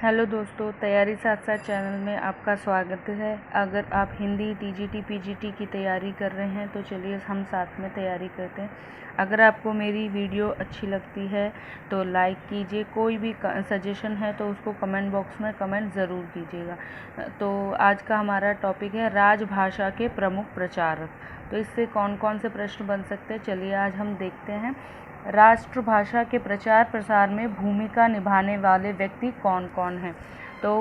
Hello दोस्तों, तैयारी साथ साथ चैनल में आपका स्वागत है। अगर आप हिंदी टीजीटी पीजीटी की तैयारी कर रहे हैं तो चलिए हम साथ में तैयारी करते हैं। अगर आपको मेरी वीडियो अच्छी लगती है तो लाइक कीजिए, कोई भी सजेशन है तो उसको कमेंट बॉक्स में कमेंट ज़रूर कीजिएगा। तो आज का हमारा टॉपिक है राजभाषा के प्रमुख प्रचारक। तो इससे कौन कौन से प्रश्न बन सकते हैं, चलिए आज हम देखते हैं। राष्ट्रभाषा के प्रचार प्रसार में भूमिका निभाने वाले व्यक्ति कौन कौन हैं? तो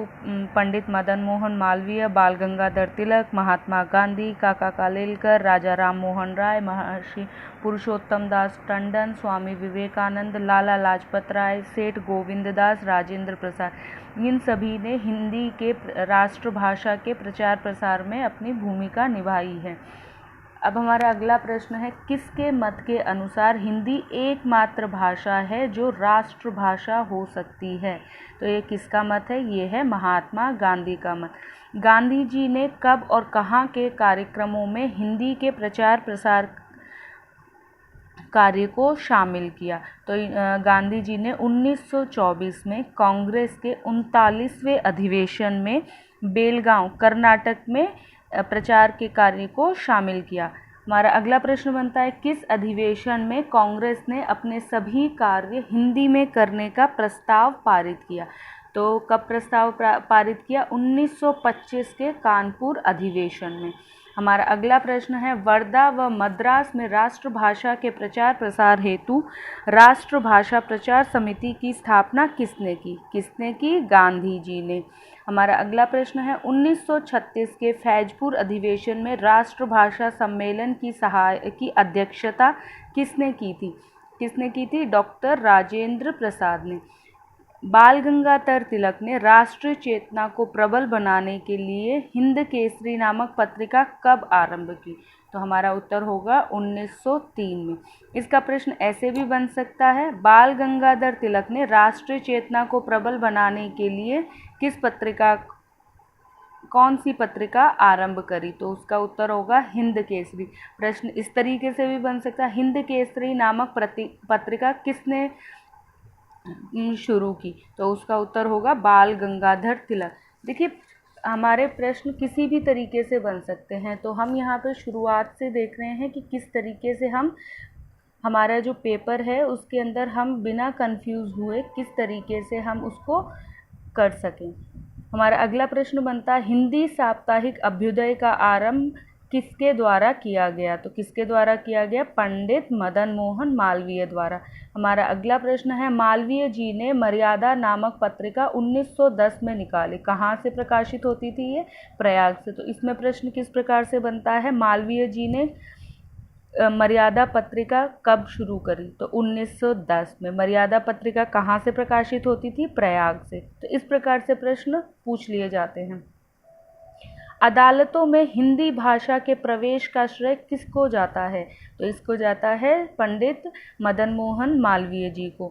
पंडित मदन मोहन मालवीय, बाल गंगाधर तिलक, महात्मा गांधी, काका कालेलकर, राजा राम मोहन राय, महर्षि पुरुषोत्तम दास टंडन, स्वामी विवेकानंद, लाला लाजपत राय, सेठ गोविंद दास, राजेंद्र प्रसाद। इन सभी ने हिंदी के राष्ट्रभाषा के प्रचार प्रसार में अपनी भूमिका निभाई है। अब हमारा अगला प्रश्न है, किसके मत के अनुसार हिंदी एकमात्र भाषा है जो राष्ट्रभाषा हो सकती है? तो ये किसका मत है? ये है महात्मा गांधी का मत। गांधी जी ने कब और कहाँ के कार्यक्रमों में हिंदी के प्रचार प्रसार कार्य को शामिल किया? तो गांधी जी ने 1924 में कांग्रेस के 39वें अधिवेशन में बेलगांव कर्नाटक में प्रचार के कार्य को शामिल किया। हमारा अगला प्रश्न बनता है, किस अधिवेशन में कांग्रेस ने अपने सभी कार्य हिंदी में करने का प्रस्ताव पारित किया? तो कब प्रस्ताव पारित किया? 1925 के कानपुर अधिवेशन में। हमारा अगला प्रश्न है, वर्धा व मद्रास में राष्ट्रभाषा के प्रचार प्रसार हेतु राष्ट्रभाषा प्रचार समिति की स्थापना किसने की? किसने की? गांधी जी ने। हमारा अगला प्रश्न है, 1936 के फैजपुर अधिवेशन में राष्ट्रभाषा सम्मेलन की अध्यक्षता किसने की थी? किसने की थी? डॉक्टर राजेंद्र प्रसाद ने। बाल गंगाधर तिलक ने राष्ट्रीय चेतना को प्रबल बनाने के लिए हिंद केसरी नामक पत्रिका कब आरंभ की? तो हमारा उत्तर होगा 1903 में। इसका प्रश्न ऐसे भी बन सकता है, बाल गंगाधर तिलक ने राष्ट्रीय चेतना को प्रबल बनाने के लिए कौन सी पत्रिका आरंभ करी? तो उसका उत्तर होगा हिंद केसरी। प्रश्न इस तरीके से भी बन सकता है, हिंद केसरी नामक पत्रिका किसने शुरू की? तो उसका उत्तर होगा बाल गंगाधर तिलक। देखिए, हमारे प्रश्न किसी भी तरीके से बन सकते हैं, तो हम यहाँ पर शुरुआत से देख रहे हैं कि किस तरीके से हमारा जो पेपर है उसके अंदर हम बिना कंफ्यूज हुए किस तरीके से हम उसको कर सकें। हमारा अगला प्रश्न बनता है, हिंदी साप्ताहिक अभ्युदय का आरंभ किसके द्वारा किया गया? तो किसके द्वारा किया गया? पंडित मदन मोहन मालवीय द्वारा। हमारा अगला प्रश्न है, मालवीय जी ने मर्यादा नामक पत्रिका 1910 में निकाली। कहाँ से प्रकाशित होती थी ये? प्रयाग से। तो इसमें प्रश्न किस प्रकार से बनता है, मालवीय जी ने मर्यादा पत्रिका कब शुरू करी? तो 1910 में। मर्यादा पत्रिका कहाँ से प्रकाशित होती थी? प्रयाग से। तो इस प्रकार से प्रश्न पूछ लिए जाते हैं। अदालतों में हिंदी भाषा के प्रवेश का श्रेय किसको जाता है? तो इसको जाता है पंडित मदन मोहन मालवीय जी को।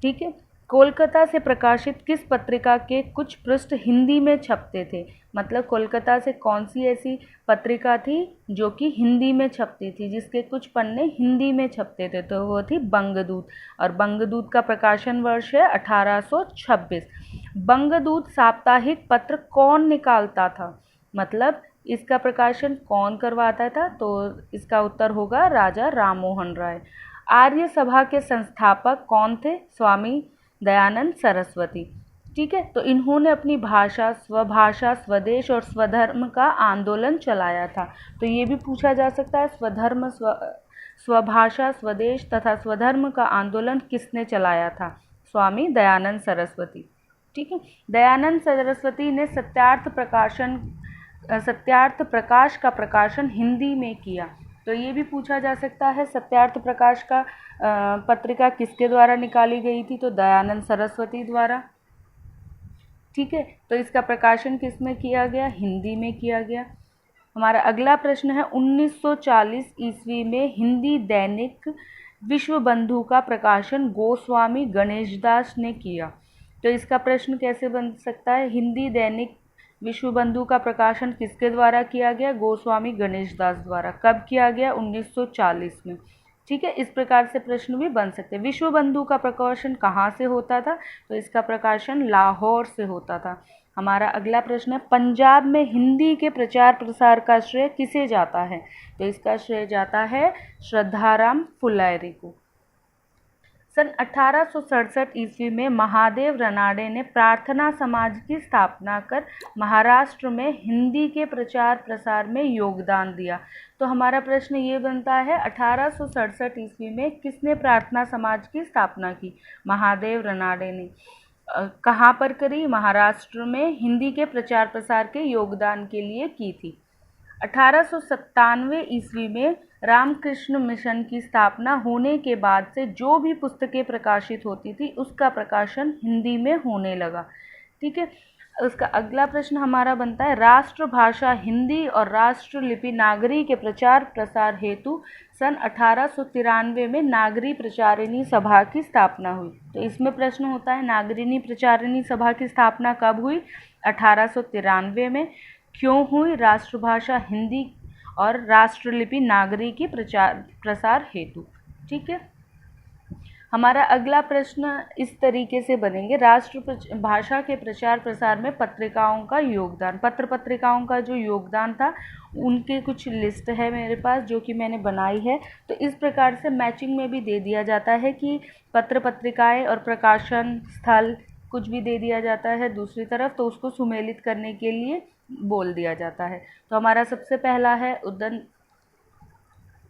ठीक है। कोलकाता से प्रकाशित किस पत्रिका के कुछ पृष्ठ हिंदी में छपते थे? मतलब कोलकाता से कौन सी ऐसी पत्रिका थी जो कि हिंदी में छपती थी, जिसके कुछ पन्ने हिंदी में छपते थे? तो वो थी बंगदूत। और बंगदूत का प्रकाशन वर्ष है 1826। बंगदूत साप्ताहिक पत्र कौन निकालता था? मतलब इसका प्रकाशन कौन करवाता था? तो इसका उत्तर होगा राजा राम मोहन राय। आर्य सभा के संस्थापक कौन थे? स्वामी दयानंद सरस्वती। ठीक है। तो इन्होंने अपनी भाषा, स्वभाषा, स्वदेश और स्वधर्म का आंदोलन चलाया था। तो ये भी पूछा जा सकता है, स्वधर्म, स्वभाषा, स्वदेश तथा स्वधर्म का आंदोलन किसने चलाया था? स्वामी दयानंद सरस्वती। ठीक है। दयानंद सरस्वती ने सत्यार्थ प्रकाश का प्रकाशन हिंदी में किया। तो ये भी पूछा जा सकता है, सत्यार्थ प्रकाश का पत्रिका किसके द्वारा निकाली गई थी? तो दयानंद सरस्वती द्वारा। ठीक है। तो इसका प्रकाशन किस में किया गया? हिंदी में किया गया। हमारा अगला प्रश्न है, 1940 ईस्वी में हिंदी दैनिक विश्वबंधु का प्रकाशन गोस्वामी गणेशदास ने किया। तो इसका प्रश्न कैसे बन सकता है, हिंदी दैनिक विश्वबंधु का प्रकाशन किसके द्वारा किया गया? गोस्वामी गणेशदास द्वारा। कब किया गया? 1940 में। ठीक है, इस प्रकार से प्रश्न भी बन सकते हैं। विश्व बंधु का प्रकाशन कहाँ से होता था? तो इसका प्रकाशन लाहौर से होता था। हमारा अगला प्रश्न है, पंजाब में हिंदी के प्रचार प्रसार का श्रेय किसे जाता है? तो इसका श्रेय जाता है श्रद्धाराम फुलेरी को। सन 1867 ईस्वी में महादेव रनाडे ने प्रार्थना समाज की स्थापना कर महाराष्ट्र में हिंदी के प्रचार प्रसार में योगदान दिया। तो हमारा प्रश्न ये बनता है, 1867 ईस्वी में किसने प्रार्थना समाज की स्थापना की? महादेव रनाडे ने। कहाँ पर करी? महाराष्ट्र में हिंदी के प्रचार प्रसार के योगदान के लिए की थी। 1897 ईस्वी में रामकृष्ण मिशन की स्थापना होने के बाद से जो भी पुस्तकें प्रकाशित होती थी उसका प्रकाशन हिंदी में होने लगा। ठीक है, उसका अगला प्रश्न हमारा बनता है, राष्ट्रभाषा हिंदी और राष्ट्रलिपि नागरी के प्रचार प्रसार हेतु सन 1893 में नागरी प्रचारिणी सभा की स्थापना हुई। तो इसमें प्रश्न होता है, नागरिणी प्रचारिणी सभा की स्थापना कब हुई? 1893 में। क्यों हुई? राष्ट्रभाषा हिंदी और राष्ट्रलिपि नागरी की प्रचार प्रसार हेतु। ठीक है, हमारा अगला प्रश्न इस तरीके से बनेंगे, राष्ट्रभाषा के प्रचार प्रसार में पत्रिकाओं का योगदान। पत्र पत्रिकाओं का जो योगदान था उनके कुछ लिस्ट है मेरे पास जो कि मैंने बनाई है। तो इस प्रकार से मैचिंग में भी दे दिया जाता है कि पत्र पत्रिकाएं और प्रकाशन स्थल कुछ भी दे दिया जाता है दूसरी तरफ, तो उसको सुमेलित करने के लिए बोल दिया जाता है। तो हमारा सबसे पहला है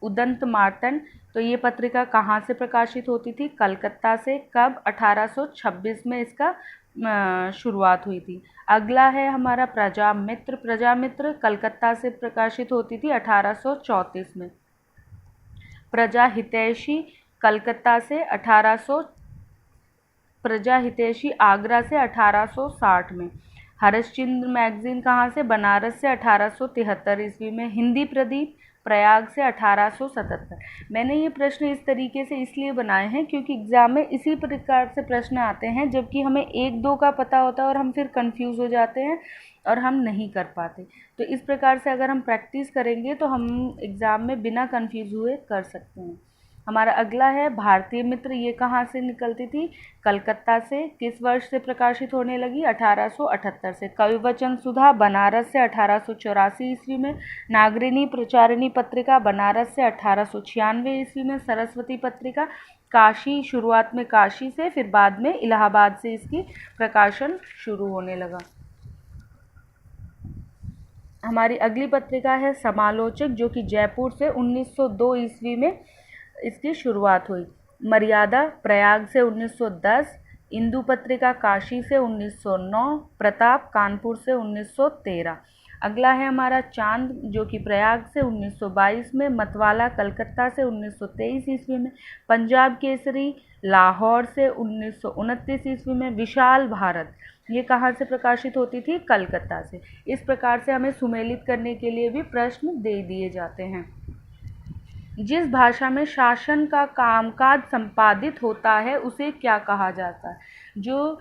उदंत मार्तंड। तो ये पत्रिका कहाँ से प्रकाशित होती थी? कलकत्ता से। कब? 1826 में इसका शुरुआत हुई थी। अगला है हमारा प्रजामित्र। प्रजामित्र कलकत्ता से प्रकाशित होती थी 1834 में। प्रजाहितैषी कलकत्ता से प्रजाहितैषी आगरा से 1860 में। हरिश्चंद्र मैगजीन कहाँ से? बनारस से 1873 ईस्वी में। हिंदी प्रदीप प्रयाग से 1877। मैंने ये प्रश्न इस तरीके से इसलिए बनाए हैं क्योंकि एग्ज़ाम में इसी प्रकार से प्रश्न आते हैं, जबकि हमें एक दो का पता होता है और हम फिर कंफ्यूज हो जाते हैं और हम नहीं कर पाते। तो इस प्रकार से अगर हम प्रैक्टिस करेंगे तो हम एग्ज़ाम में बिना कंफ्यूज हुए कर सकते हैं। हमारा अगला है भारतीय मित्र। ये कहाँ से निकलती थी? कलकत्ता से। किस वर्ष से प्रकाशित होने लगी? 1878 से। कविवचन सुधा बनारस से 1884 ईस्वी में। नागरिणी प्रचारिणी पत्रिका बनारस से 1896 ईस्वी में। सरस्वती पत्रिका काशी, शुरुआत में काशी से, फिर बाद में इलाहाबाद से इसकी प्रकाशन शुरू होने लगा। हमारी अगली पत्रिका है समालोचक, जो कि जयपुर से 1902 ईस्वी में इसकी शुरुआत हुई। मर्यादा प्रयाग से 1910, इंदु पत्रिका काशी से 1909, प्रताप कानपुर से 1913। अगला है हमारा चांद, जो कि प्रयाग से 1922 में, मतवाला कलकत्ता से 1923 ईस्वी में, पंजाब केसरी लाहौर से 1929 ईस्वी में, विशाल भारत ये कहाँ से प्रकाशित होती थी? कलकत्ता से। इस प्रकार से हमें सुमेलित करने के लिए भी प्रश्न दे दिए जाते हैं। जिस भाषा में शासन का कामकाज संपादित होता है उसे क्या कहा जाता है? जो